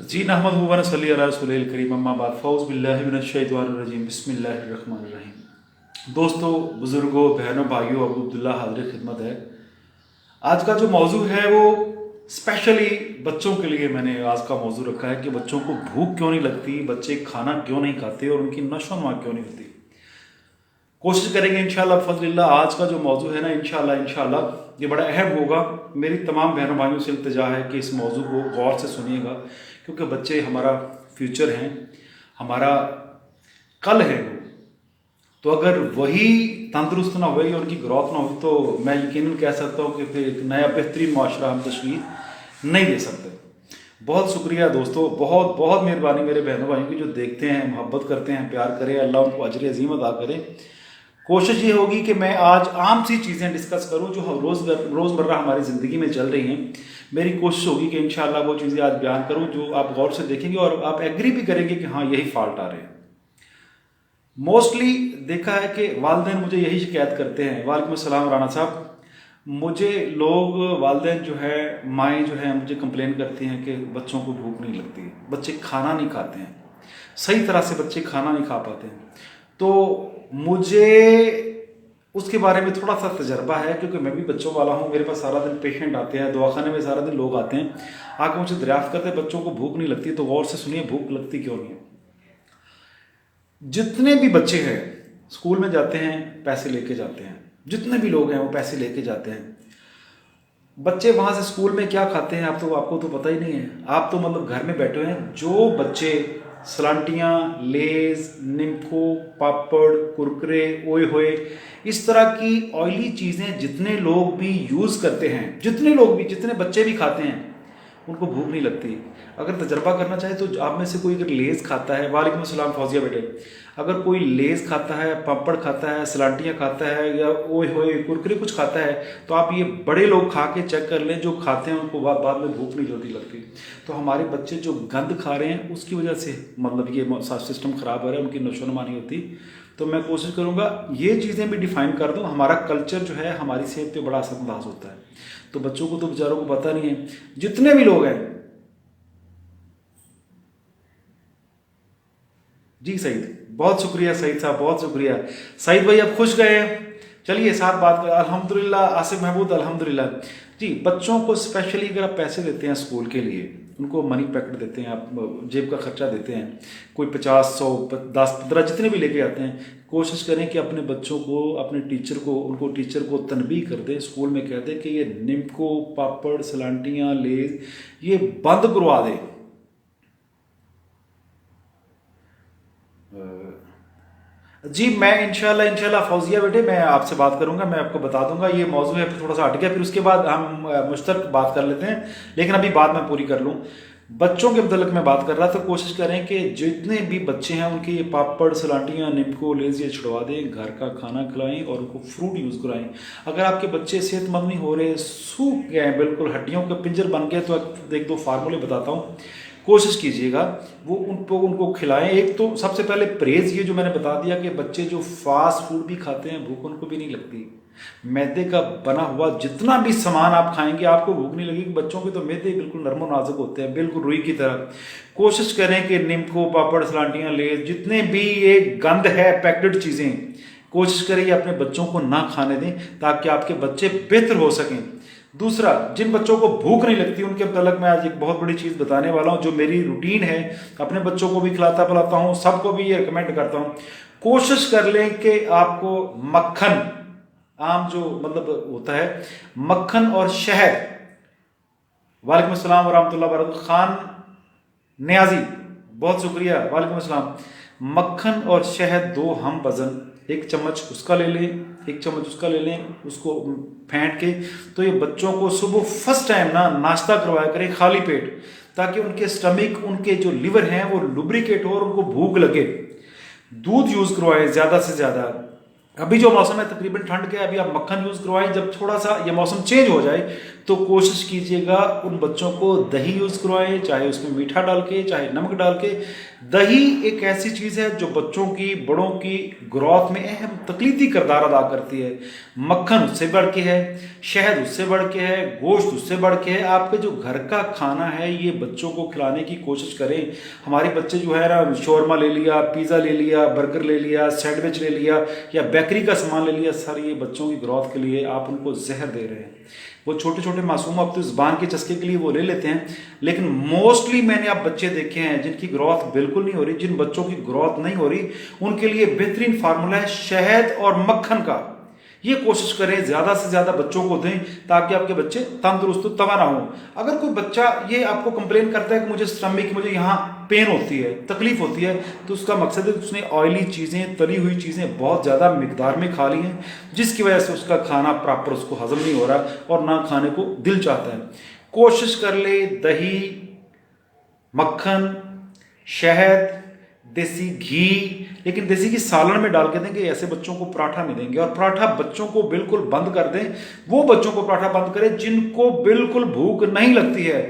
जी नहमदुहु व नसल्ली अला रसूलिल करीम अम्मा बाद फ़ौज़ बिल्लाहि मिनश शैतानिर रजीम बिस्मिल्लाहिर रहमानिर रहीम। दोस्तों, बुज़ुर्गों, बहनों, भाइयों, अबू अब्दुल्ला हाज़िर खिदमत है। आज का जो मौजू है वो स्पेशली बच्चों के लिए मैंने आज का मौजू रखा है कि बच्चों को भूख क्यों नहीं लगती, बच्चे खाना क्यों नहीं खाते और उनकी नशो-नुमा क्यों नहीं होती। कोशिश करेंगे इंशाल्लाह फ़ज़लिल्लाह। आज का जो मौजू है ना, इंशाल्लाह ये बड़ा अहम होगा। मेरी तमाम बहनों भाइयों से इल्तिजा है कि इस मौजू को गौर से सुनिएगा, क्योंकि बच्चे हमारा फ्यूचर हैं, हमारा कल है वो। तो अगर वही तंदुरुस्त ना हुए, उनकी ग्रोथ ना हुई, तो मैं यकीनन कह सकता हूँ कि फिर एक नया बेहतरीन माशरा हम तशकील नहीं दे सकते। बहुत शुक्रिया दोस्तों, बहुत बहुत मेहरबानी मेरे बहनों भाइयों की जो देखते हैं, मोहब्बत करते हैं, प्यार करें। अल्लाह उनको अजर अजीम अदा करे। कोशिश ये होगी कि मैं आज आम सी चीज़ें डिस्कस करूं जो रोज़मर्रा हमारी ज़िंदगी में चल रही हैं। मेरी कोशिश होगी कि इंशाल्लाह वो चीज़ें आज बयान करूं जो आप गौर से देखेंगे और आप एग्री भी करेंगे कि हाँ, यही फॉल्ट आ रहे हैं। मोस्टली देखा है कि वालिदैन मुझे यही शिकायत करते हैं। वालेकुम अस्सलाम राना साहब। मुझे लोग वालिदैन जो है, माएँ जो है, मुझे कंप्लेन करती हैं कि बच्चों को भूख नहीं लगती, बच्चे खाना नहीं खाते हैं, सही तरह से बच्चे खाना नहीं खा पाते हैं। तो मुझे उसके बारे में थोड़ा सा तजर्बा है, क्योंकि मैं भी बच्चों वाला हूँ। मेरे पास सारा दिन पेशेंट आते हैं, दवाखाने में सारा दिन लोग आते हैं, आके मुझे दरियाफ्त करते हैं बच्चों को भूख नहीं लगती। तो गौर से सुनिए, भूख लगती क्यों नहीं है। जितने भी बच्चे हैं स्कूल में जाते हैं, पैसे लेके जाते हैं, जितने भी लोग हैं वो पैसे लेके जाते हैं। बच्चे वहाँ से स्कूल में क्या खाते हैं आपको तो पता ही नहीं है। आप तो मतलब घर में बैठे हुए हैं। जो बच्चे सलांटियाँ, लेज, निम्को, पापड़, कुरकुरे, ओए होए, इस तरह की ऑयली चीज़ें जितने लोग भी यूज़ करते हैं, जितने बच्चे भी खाते हैं, उनको भूख नहीं लगती। अगर तजर्बा करना चाहे तो आप में से कोई अगर लेज़ खाता है, वालेकुम अस्सलाम फौजिया बेटे, अगर कोई लेज़ खाता है, पापड़ खाता है, सलांटियाँ खाता है, या ओए होए कुरकुरे कुछ खाता है, तो आप ये बड़े लोग खा के चेक कर लें, जो खाते हैं उनको बाद में भूख नहीं जल्दी लगती। तो हमारे बच्चे जो गंद खा रहे हैं उसकी वजह से मतलब ये सिस्टम ख़राब हो रहा है, उनकी नशोनुमा नहीं होती। तो मैं कोशिश करूँगा ये चीज़ें भी डिफ़ाइन कर दूँ। हमारा कल्चर जो है हमारी सेहत पे बड़ा असरअंदाज होता है। तो बच्चों को तो बेचारों को पता नहीं है। जितने भी लोग हैं, जी सईद, बहुत शुक्रिया सईद साहब, बहुत शुक्रिया सईद भाई। अब खुश गए हैं, चलिए साथ बात कर। अल्हम्दुलिल्लाह आसिफ महमूद, अल्हम्दुलिल्लाह जी। बच्चों को स्पेशली अगर आप पैसे देते हैं स्कूल के लिए, उनको मनी पैकेट देते हैं, आप जेब का खर्चा देते हैं, कोई 50, 100, 10, 15 जितने भी लेके आते हैं, कोशिश करें कि अपने बच्चों को, अपने टीचर को तनबीह कर दें, स्कूल में कह दें कि ये निम्को, पापड़, सलांटियाँ, लेज ये बंद करवा दें। जी मैं इंशाल्लाह फौजिया बेटे, मैं आपसे बात करूंगा, मैं आपको बता दूंगा। ये मौजू है थोड़ा सा हट गया, फिर उसके बाद हम मुश्तरक बात कर लेते हैं, लेकिन अभी बात मैं पूरी कर लूँ। बच्चों के मतलब मैं बात कर रहा था। कोशिश करें कि जितने भी बच्चे हैं उनके ये पापड़, सलांटियाँ, निम्को, लेज ये छुड़वा दें, घर का खाना खिलाएं और उनको फ्रूट यूज़ कराएं। अगर आपके बच्चे सेहतमंद नहीं हो रहे, सूख गए, बिल्कुल हड्डियों के पिंजर बन गए, तो एक दो फार्मूले बताता हूँ, कोशिश कीजिएगा वो उनको खिलाएं। एक तो सबसे पहले परहेज़ ये जो मैंने बता दिया कि बच्चे जो फास्ट फूड भी खाते हैं भूख उनको भी नहीं लगती। मैदे का बना हुआ जितना भी सामान आप खाएंगे आपको भूख नहीं लगेगी। बच्चों के तो मैदे बिल्कुल नरम और नाजुक होते हैं, बिल्कुल रुई की तरह। कोशिश करें कि निम्को, पापड़, सलांटियाँ, लेज जितने भी ये गंद है पैकेटेड चीज़ें, कोशिश करें अपने बच्चों को ना खाने दें, ताकि आपके बच्चे बेहतर हो सकें। दूसरा, जिन बच्चों को भूख नहीं लगती उनके मतलब मैं आज एक बहुत बड़ी चीज़ बताने वाला हूँ, जो मेरी रूटीन है, अपने बच्चों को भी खिलाता पिलाता हूँ, सबको भी ये रिकमेंड करता हूँ। कोशिश कर लें कि आपको मक्खन, आम जो मतलब होता है, मक्खन और शहद। वालेकुम अस्सलाम वरहमतुल्लाह वबरकातुहू खान नियाजी, बहुत शुक्रिया, वालेकुम अस्सलाम। मक्खन और शहद 2 हम वज़न, 1 चम्मच उसका ले लें, 1 चम्मच उसका ले लें, उसको फेंट के। तो ये बच्चों को सुबह फर्स्ट टाइम ना नाश्ता करवाया करें खाली पेट, ताकि उनके स्टमक, उनके जो लिवर हैं वो लुब्रिकेट हो और उनको भूख लगे। दूध यूज़ करवाएं ज़्यादा से ज़्यादा। अभी जो मौसम है तकरीबन ठंड के, अभी आप मक्खन यूज़ करवाएं। जब थोड़ा सा ये मौसम चेंज हो जाए तो कोशिश कीजिएगा उन बच्चों को दही यूज़ करवाएं, चाहे उसमें मीठा डाल के, चाहे नमक डाल के। दही एक ऐसी चीज है जो बच्चों की, बड़ों की ग्रोथ में अहम तकलीफी किरदार अदा करती है। मक्खन उससे बढ़ के है, शहद उससे बढ़ के है, गोश्त उससे बढ़ के है। आपके जो घर का खाना है ये बच्चों को खिलाने की कोशिश करें। हमारे बच्चे जो है ना, शोरमा ले लिया, पिज़्ज़ा ले लिया, बर्गर ले लिया, सैंडविच ले लिया या बेकरी का सामान ले लिया, सर ये बच्चों की ग्रोथ के लिए आप उनको जहर दे रहे हैं। वो छोटे छोटे मासूम अब तो ज़ुबान के चस्के के लिए वो ले लेते हैं, लेकिन मोस्टली मैंने आप बच्चे देखे हैं जिनकी ग्रोथ बिल्कुल नहीं हो रही। जिन बच्चों की ग्रोथ नहीं हो रही उनके लिए बेहतरीन फार्मूला है शहद और मक्खन का। ये कोशिश करें ज़्यादा से ज़्यादा बच्चों को दें ताकि आपके बच्चे तंदुरुस्त तवाना हो। अगर कोई बच्चा ये आपको कंप्लेन करता है कि मुझे स्टमक, मुझे यहाँ पेन होती है, तकलीफ होती है, तो उसका मकसद है कि उसने ऑयली चीज़ें, तली हुई चीज़ें बहुत ज़्यादा मिकदार में खा ली हैं, जिसकी वजह से उसका खाना प्रॉपर उसको हजम नहीं हो रहा और ना खाने को दिल चाहता है। कोशिश कर ले दही, मक्खन, शहद, देसी घी, लेकिन देसी घी सालन में डाल के देंगे, ऐसे बच्चों को पराठा नहीं देंगे। और पराठा बच्चों को बिल्कुल बंद कर दें। वो बच्चों को पराठा बंद करें जिनको बिल्कुल भूख नहीं लगती है।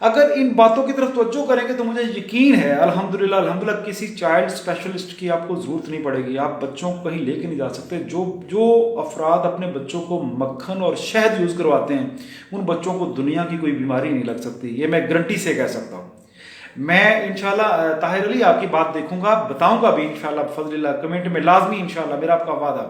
अगर इन बातों की तरफ तवज्जो करेंगे तो मुझे यकीन है अल्हम्दुलिल्लाह अल्हम्दुलिल्लाह किसी चाइल्ड स्पेशलिस्ट की आपको जरूरत नहीं पड़ेगी। आप बच्चों को कहीं लेके नहीं जा सकते। जो जो अफराद अपने बच्चों को मक्खन और शहद यूज़ करवाते हैं उन बच्चों को दुनिया की कोई बीमारी नहीं लग सकती। ये मैं गारंटी से कह सकता हूँ। मैं इंशाल्लाह ताहिर अली आपकी बात देखूंगा, बताऊंगा भी इंशाल्लाह फजलिल्लाह, कमेंट में लाजमी इंशाल्लाह, मेरा आपका वादा।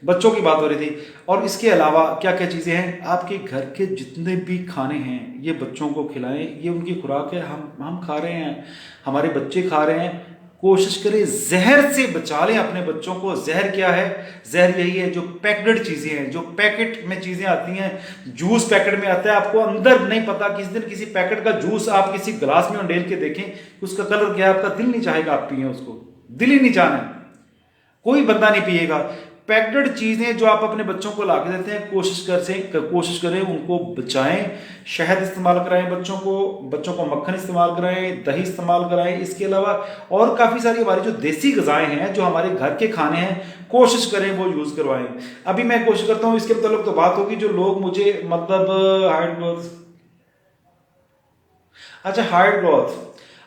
बच्चों की बात हो रही थी और इसके अलावा क्या क्या चीज़ें हैं, आपके घर के जितने भी खाने हैं ये बच्चों को खिलाएं। ये उनकी खुराक है, हम खा रहे हैं, हमारे बच्चे खा रहे हैं। कोशिश करें जहर से बचा लें अपने बच्चों को। जहर क्या है? जहर यही है जो पैकेड चीज़ें हैं, जो पैकेट में चीज़ें आती हैं। जूस पैकेट में आता है, आपको अंदर नहीं पता। किसी दिन किसी पैकेट का जूस आप किसी गिलास में उंडेल के देखें, उसका कलर क्या है, आपका दिल नहीं चाहेगा आप पिए उसको, दिल ही नहीं चाहना, कोई बंदा नहीं पिएगा। पैक्ड चीज़ें जो आप अपने बच्चों को ला के देते हैं, कोशिश करें उनको बचाएं। शहद इस्तेमाल कराएं बच्चों को मक्खन इस्तेमाल कराएं, दही इस्तेमाल कराएं। इसके अलावा और काफ़ी सारी हमारी जो देसी ग़िज़ाएं हैं, जो हमारे घर के खाने हैं, कोशिश करें वो यूज़ करवाएं। अभी मैं कोशिश करता हूँ, इसके मतलब तो बात होगी जो लोग मुझे मतलब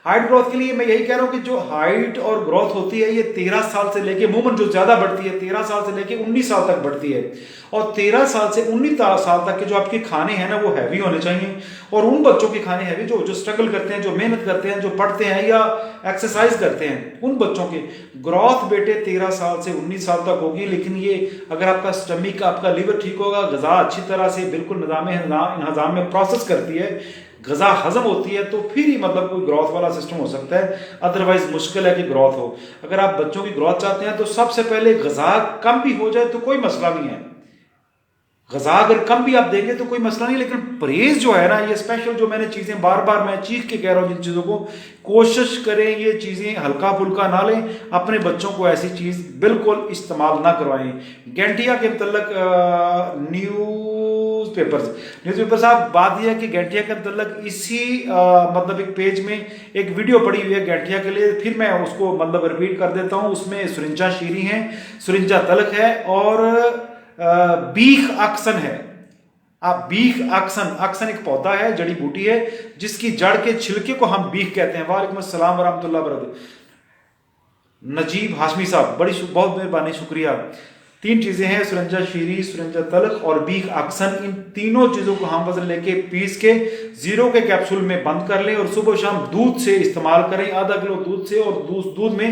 हाइट ग्रोथ के लिए मैं यही कह रहा हूं कि जो हाइट और ग्रोथ होती है ये 13 साल से लेके अमूमन जो ज्यादा बढ़ती है 13 साल से लेके 19 साल तक बढ़ती है। और 13 साल से 19 साल तक के जो आपके खाने हैं ना वो हैवी होने चाहिए। और उन बच्चों के खाने हैवी जो स्ट्रगल करते हैं, जो मेहनत करते हैं, जो पढ़ते हैं या एक्सरसाइज करते हैं, उन बच्चों की ग्रोथ बेटे 13 साल से 19 साल तक होगी। लेकिन ये अगर आपका स्टमक, आपका लीवर ठीक होगा, ग़िज़ा अच्छी तरह से बिल्कुल निज़ाम में प्रोसेस करती है, ग़िज़ा हजम होती है, तो फिर ही मतलब कोई ग्रोथ वाला सिस्टम हो सकता है। अदरवाइज मुश्किल है कि ग्रोथ हो। अगर आप बच्चों की ग्रोथ चाहते हैं तो सबसे पहले ग़िज़ा कम भी हो जाए तो कोई मसला नहीं है। ग़िज़ा अगर कम भी आप देंगे तो कोई मसला नहीं, लेकिन परहेज जो है ना, ये स्पेशल जो मैंने चीज़ें बार बार मैं चीख के कह रहा हूँ जिन चीज़ों को, कोशिश करें ये चीज़ें हल्का फुल्का ना लें। अपने बच्चों को ऐसी चीज़ बिल्कुल इस्तेमाल ना करवाएं। गैंठिया के मतलब न्यूज़पेपर साहब, बात यह है कि गैंठिया के मतलब इसी मतलब एक पेज में एक वीडियो पड़ी हुई है गैंठिया के लिए, फिर मैं उसको मतलब रिपीट कर देता हूँ। उसमें सुरिंजा शीरी है, सुरिंजा तलक है और बीख अक्सन है। आप बीख अक्सन एक पौधा है, जड़ी बूटी है, जिसकी जड़ के छिलके को हम बीख कहते हैं। वालेकुम अस्सलाम वरहमतुल्लाह वबरकातुहू। नजीब हाशमी साहब, बहुत मेहरबानी, शुक्रिया। 3 चीजें हैं, सुरंजा शीरी, सुरंजा तलक और बीख अक्सन। इन तीनों चीजों को हम वजन लेके पीस के 0 के कैप्सूल में बंद कर लें और सुबह शाम दूध से इस्तेमाल करें। आधा किलो दूध से, और दूध में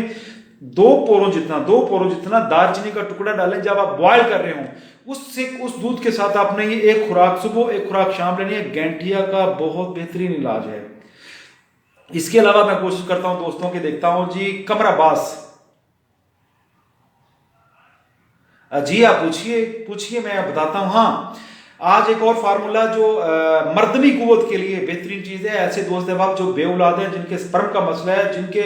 2 पोरों जितना दालचीनी का टुकड़ा डालें। जब आप बॉयल कर रहे हो उस दूध के साथ आपने ये एक खुराक सुबह, एक खुराक शाम लेनी है। गैंठिया का बहुत बेहतरीन इलाज है। इसके अलावा मैं कोशिश करता हूं दोस्तों के, देखता हूं जी कमर अब्बास जी, आप पूछिए मैं बताता हूं। हाँ, आज एक और फार्मूला जो मर्दमी कुव्वत के लिए बेहतरीन चीज है। ऐसे दोस्त अहबाब जो बेऔलाद हैं, जिनके स्पर्म का मसला है, जिनके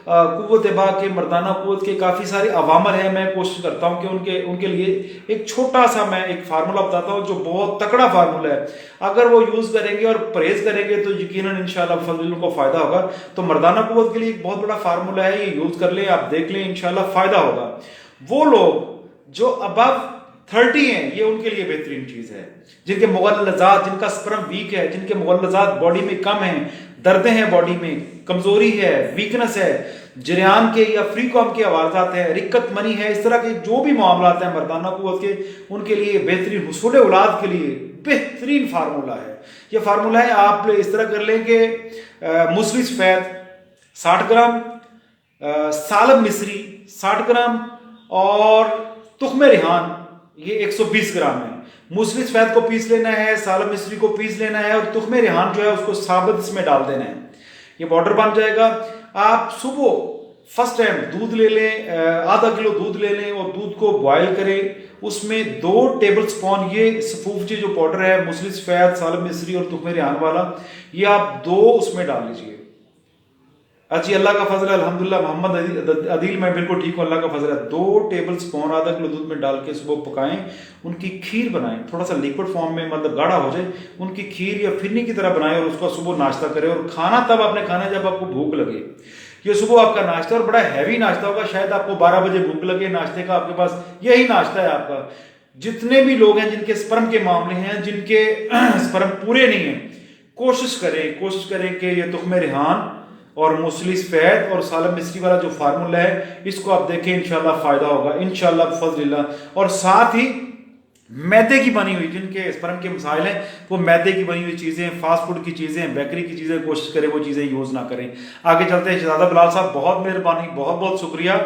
कुव्वत अहबाब के, मर्दाना कुव्वत के काफी सारे अवामर हैं, मैं कोशिश करता हूं कि उनके लिए एक छोटा सा मैं एक फार्मूला बताता हूं जो बहुत तकड़ा फार्मूला है। अगर वो यूज करेंगे और परहेज करेंगे तो यकीनन इंशाल्लाह फजल उनको फायदा होगा। तो मर्दाना कुव्वत के लिए एक बहुत बड़ा फार्मूला है, ये यूज कर ले, आप देख लें, इंशाल्लाह फायदा होगा। वो लोग जो अबव 30 हैं, ये उनके लिए बेहतरीन चीज है। जिनके मुगल्लज़ात, जिनका स्पर्म वीक है, जिनके मुगल्लज़ात बॉडी में कम है, दर्दें हैं बॉडी में, कमजोरी है, वीकनेस है, जरियान के या फ्री कॉम के आवाजात है, रिक्कत मनी है, इस तरह के जो भी मामला हैं मर्दाना कुव्वत के, उनके लिए बेहतरीन, हुसूल औलाद के लिए बेहतरीन फार्मूला है। ये फार्मूला है, आप इस तरह कर लें कि मुस्लिम सफेद 60 ग्राम, सालब मिस्री 60 ग्राम और तुख्म रिहान ये 120 ग्राम है। मूसली सफेद को पीस लेना है, सालब मिस्री को पीस लेना है और तुख्म रिहान जो है उसको साबुत इसमें डाल देना है। ये पाउडर बन जाएगा। आप सुबह फर्स्ट टाइम दूध ले लें, आधा किलो दूध ले लें और दूध को बॉयल करें, उसमें 2 टेबल स्पून ये सफूफजी जो पाउडर है मूसली सफेद, सालब मिस्री और तुख्म रिहान वाला, ये आप 2 उसमें डाल लीजिए। अच्छी, अल्लाह का फजल है, अल्हम्दुलिल्लाह। मोहम्मद अदील मैं बिल्कुल ठीक हूँ, अल्लाह का फजल है। 2 टेबल स्पून आधा किलो दूध में डाल के सुबह पकाएं, उनकी खीर बनाएं, थोड़ा सा लिक्विड फॉर्म में, मतलब गाढ़ा हो जाए, उनकी खीर या फिरनी की तरह बनाएं और उसका सुबह नाश्ता करें। और खाना तब आपने खाना है जब आपको भूख लगे। ये सुबह आपका नाश्ता और बड़ा हैवी नाश्ता होगा, शायद आपको 12 बजे भूख लगे, नाश्ते का आपके पास यही नाश्ता है आपका। जितने भी लोग हैं जिनके स्पर्म के मामले हैं, जिनके स्पर्म पूरे नहीं है, कोशिश करें कि ये तुख्म रिहान और मूसली सफेद और सालब मिस्री वाला जो फार्मूला है इसको आप देखें, इंशाल्लाह फायदा होगा इंशाल्लाह फजलिल्लाह। और साथ ही मैदे की बनी हुई, जिनके स्पर्म के मसाइल हैं, वो मैदे की बनी हुई चीज़ें, फास्ट फूड की चीज़ें, बेकरी की चीज़ें, कोशिश करें वो चीज़ें यूज़ ना करें। आगे चलते हैं। शहजादा बिलाल साहब, बहुत मेहरबानी, बहुत बहुत शुक्रिया,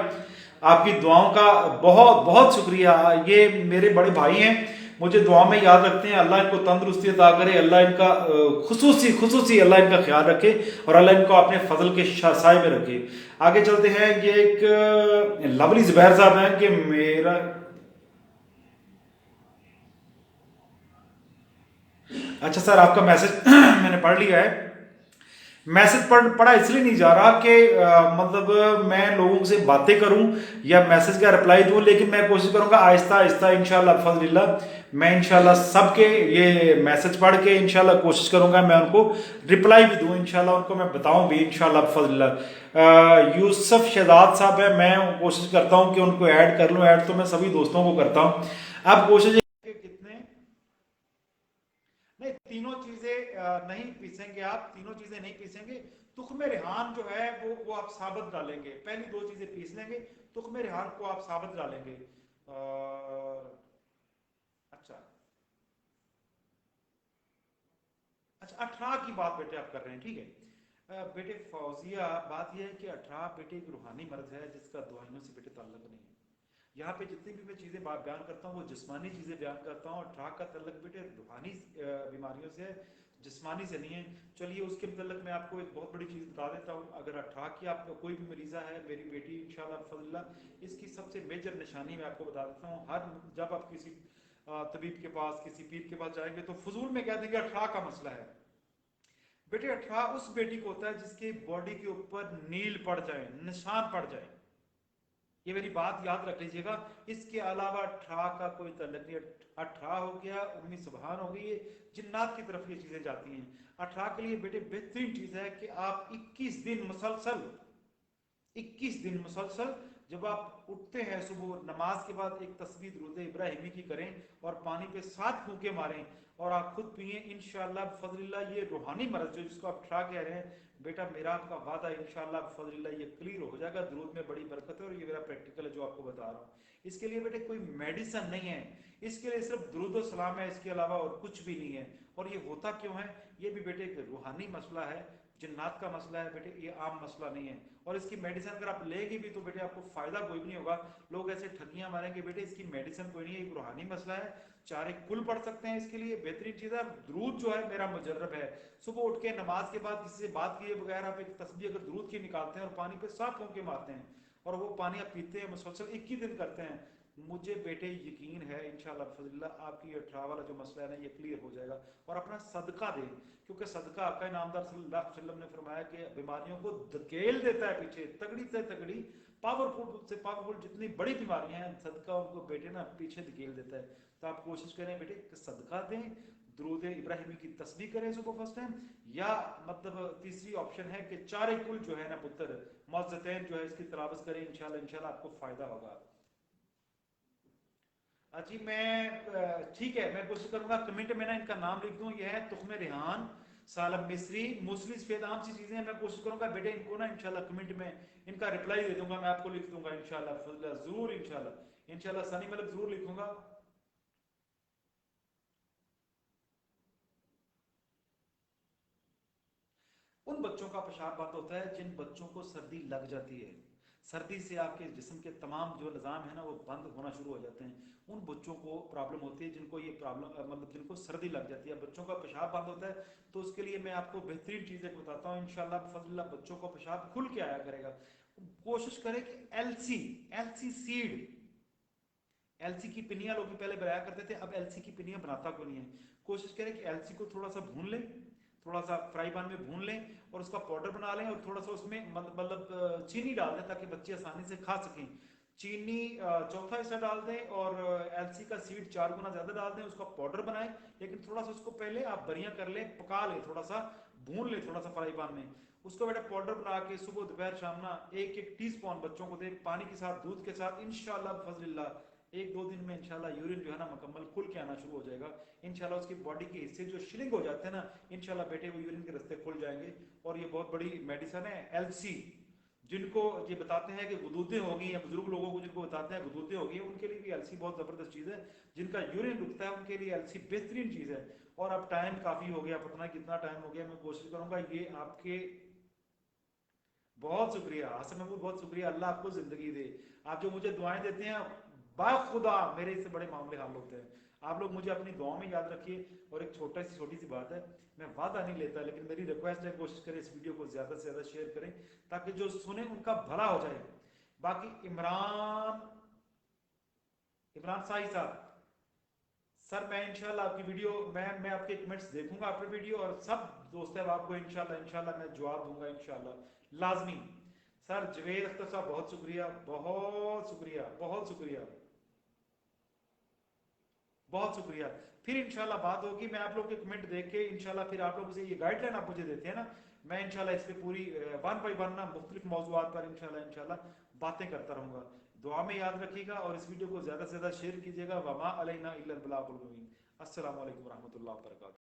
आपकी दुआओं का बहुत बहुत शुक्रिया। ये मेरे बड़े भाई हैं, मुझे दुआ में याद रखते हैं। अल्लाह इनको तंदुरुस्ती अता करे, अल्लाह इनका खुसूसी अल्लाह इनका ख्याल रखे और अल्लाह इनको अपने फजल के साए में रखे। आगे चलते हैं। ये एक लवली जुबैर साहब हैं कि मेरा, अच्छा सर आपका मैसेज मैंने पढ़ लिया है। मैसेज पढ़ा इसलिए नहीं जा रहा कि मतलब मैं लोगों से बातें करूं या मैसेज का रिप्लाई दूं, लेकिन मैं कोशिश करूंगा आहिस्ता आहिस्ता इंशाल्लाह फजलिल्लाह, मैं इंशाल्लाह सबके ये मैसेज पढ़ के इंशाल्लाह कोशिश करूंगा मैं उनको रिप्लाई भी दूं, इंशाल्लाह उनको मैं बताऊं भी इंशाल्लाह फजलिल्लाह। यूसुफ शहजाद साहब है, मैं कोशिश करता हूं कि उनको ऐड कर लूं। ऐड तो मैं सभी दोस्तों को करता हूं। अब कोशिश कितने नहीं, तीनों चीजें नहीं पीसेंगे आप, तीनों चीजें नहीं पीसेंगे। तुख्म रिहान जो है वो आप साबुत डालेंगे, पहली 2 चीजें पीस लेंगे, तुख्म रिहान को आप साबुत डालेंगे। अच्छा अच्छा, 18 की बात बेटे आप कर रहे हैं, ठीक है। बेटे फौजिया, बात यह है कि 18 बेटे एक रूहानी मर्ज है जिसका दवाइयों से बेटे ताल्लुक नहीं है। यहाँ पे जितनी भी मैं चीज़ें बयान करता हूँ वो जिस्मानी चीज़ें बयान करता हूँ। ट्राक का तल्लक बेटे रूहानी बीमारियों से है, जिस्मानी से नहीं है। चलिए उसके मतलब मैं आपको एक बहुत बड़ी चीज़ बता देता हूँ। अगर अट्राक की आपका कोई भी मरीज़ा है, मेरी बेटी इंशाल्लाह फजल्ला, इसकी सबसे मेजर निशानी मैं आपको बता देता हूँ। हर जब आप किसी तबीब के पास, किसी पीर के पास जाएंगे तो फजूल में कह देंगे अट्राक का मसला है। बेटे अट्राक उस बेटी को होता है जिसके बॉडी के ऊपर नील पड़ जाए, निशान पड़ जाए। ये मेरी बात याद रख लीजिएगा। इसके अलावा अट्ठा का कोई तल्लक नहीं। अट्ठा हो गया, उम्मी सुबहान हो गई, जिन्नात की तरफ ये चीजें जाती हैं। अट्ठा के लिए बेटे बेहतरीन चीज है कि आप 21 दिन मुसलसल, 21 दिन मुसलसल जब आप उठते हैं सुबह नमाज के बाद एक तस्बीह दुरूद इब्राहिमी की करें और पानी पे 7 फूंके मारें और आप खुद पिए, इंशाल्लाह फजलिल्लाह ये रूहानी मरज जो जिसको आप ट्रा कह रहे हैं, बेटा मेरा आपका वादा इंशाल्लाह फजलिल्लाह ये क्लियर हो जाएगा। दुरूद में बड़ी बरकत है और ये मेरा प्रैक्टिकल है जो आपको बता रहा हूँ। इसके लिए बेटे कोई मेडिसिन नहीं है, इसके लिए सिर्फ दुरूद और सलाम है, इसके अलावा और कुछ भी नहीं है। और ये होता क्यों है, ये भी बेटे एक रूहानी मसला है, जिन्नात का मसला है बेटे, ये आम मसला नहीं है। और इसकी मेडिसिन अगर आप लेंगे भी तो बेटे आपको फायदा कोई भी नहीं होगा। लोग ऐसे ठगियां मारेंगे, बेटे इसकी मेडिसिन कोई नहीं है, एक रूहानी मसला है। 4 कुल पढ़ सकते हैं, इसके लिए बेहतरीन चीज है। दुरूद जो है मेरा मुजर्रब है, सुबह उठ के नमाज के बाद किसी से बात किए बगैर आप एक तस्बीह अगर दुरूद की निकालते हैं और पानी पे 7 फूंके मारते हैं और वो पानी आप पीते हैं मुसलसल 21 दिन करते हैं, मुझे बेटे यकीन है इंशाल्लाह फज़िल्लाह आपकी 18 वाला जो मसला है ना ये क्लियर हो जाएगा। और अपना सदका दें, क्योंकि सदका आपका नामदार सल्लल्लाहु अलैहि वसल्लम ने फरमाया कि बीमारियों को धकेल देता है पीछे, तगड़ी से तगड़ी, पावरफुल से पावरफुल जितनी बड़ी बीमारियां हैं, सदका उनको बेटे ना पीछे धकेल देता है। तो आप कोशिश करें बेटे कि सदका दें, दुरूद इब्राहिमी की तस्बीह करें सुबह फर्स्ट टाइम, या मतलब तीसरी ऑप्शन है कि 4 कुल जो है ना पुत्र मौजतैन जो है इसकी तलावत करें, इंशाल्लाह इंशाल्लाह आपको फायदा होगा। जी मैं ठीक है, मैं कोशिश करूंगा कमेंट में ना इनका नाम लिख दूं। यह है तुख्म रिहान, सालब मिस्री, मूसली, सफेद, आम सी चीजें हैं। मैं कोशिश करूंगा बेटे इनको ना इंशाल्लाह कमेंट में इनका रिप्लाई दे दूंगा, मैं आपको लिख दूंगा इंशाल्लाह फजला, जरूर इंशाल्लाह इंशाल्लाह सनी मलिक जरूर लिखूंगा। उन बच्चों का पेशाब बंद होता है जिन बच्चों को सर्दी लग जाती है। सर्दी से आपके जिस्म के तमाम जो निज़ाम है ना वो बंद होना शुरू हो जाते हैं। उन बच्चों को प्रॉब्लम होती है जिनको ये प्रॉब्लम मतलब जिनको सर्दी लग जाती है, बच्चों का पेशाब बंद होता है। तो उसके लिए मैं आपको बेहतरीन चीज़ एक बताता हूँ, इंशाल्लाह फजल्ला बच्चों का पेशाब खुल के आया करेगा। कोशिश करें कि एलसी एलसी सीड, एलसी की पिनिया लोग पहले बनाया करते थे, अब एलसी की पिनिया बनाता को नहीं है। कोशिश करें कि एलसी को थोड़ा सा भून लें, थोड़ा सा फ्राई पैन में भून लें और उसका पाउडर बना लें और थोड़ा सा उसमें मतलब चीनी डाल दें ताकि बच्चे आसानी से खा सकें। चीनी चौथा हिस्सा डाल दें और एलसी का सीड 4 गुना ज्यादा डाल दें, उसका पाउडर बनाएं। लेकिन थोड़ा सा उसको पहले आप बरिया कर लें, पका लें, थोड़ा सा भून लें थोड़ा सा फ्राई पैन में। उसको बेटा पाउडर बना के सुबह दोपहर शाम ना एक एक टी स्पून बच्चों को दें, पानी के साथ दूध के साथ। इंशाल्लाह फजलिल्लाह 1-2 दिन में इंशाल्लाह यूरिन जो है ना मुकम्मल खुल के आना शुरू हो जाएगा। इंशाल्लाह उसकी बॉडी के हिस्से जो शिलिंग हो जाते हैं ना, इंशाल्लाह बेटे वो यूरिन के रास्ते खुल जाएंगे। और ये बहुत बड़ी मेडिसिन है एलसी। जिनको ये बताते हैं कि गुदूदें होगी, या बुजुर्ग लोगों को जिनको बताते हैं गुदूदें होगी, उनके लिए भी एलसी बहुत जबरदस्त चीज है। जिनका यूरिन रुकता है उनके लिए एलसी बेहतरीन चीज है। और अब टाइम काफी हो गया, पता नहीं कितना टाइम हो गया, मैं कोशिश करूंगा ये आपके, बहुत शुक्रिया हसन महमूद, बहुत शुक्रिया, अल्लाह आपको जिंदगी दे। आप जो मुझे दुआएं देते हैं बाखुदा मेरे इससे बड़े मामले हल होते हैं। आप लोग मुझे अपनी दुआओं में याद रखिए। और एक छोटी सी बात है, मैं वादा नहीं लेता लेकिन मेरी रिक्वेस्ट है, कोशिश करें इस वीडियो को ज्यादा से ज्यादा शेयर करें ताकि जो सुने उनका भला हो जाए। बाकी इमरान इमरान शाही साहब, सर मैं इंशाल्लाह आपकी वीडियो, मैं आपके कमेंट्स देखूंगा आफ्टर वीडियो, और सब दोस्त है आपको इंशाल्लाह इंशाल्लाह मैं जवाब दूंगा इंशाल्लाह लाजमी। सर जवेद अख्तर साहब बहुत शुक्रिया, बहुत शुक्रिया, बहुत शुक्रिया, बहुत शुक्रिया। फिर इंशाल्लाह बात होगी, मैं आप लोग के कमेंट देख के इंशाल्लाह फिर आप लोगों से ये गाइडलाइन आप मुझे देते हैं ना, मैं इंशाल्लाह इस पे पूरी वन बाई वन ना मुख्तलिफ मौजूआत पर इंशाल्लाह इंशाल्लाह बातें करता रहूंगा। दुआ में याद रखिएगा और इस वीडियो को ज्यादा से ज्यादा शेयर कीजिएगा। वमा अलैना इल्लल बलागुल मुबीन। अस्सलाम वालेकुम रहमतुल्लाहि व बरकातहू।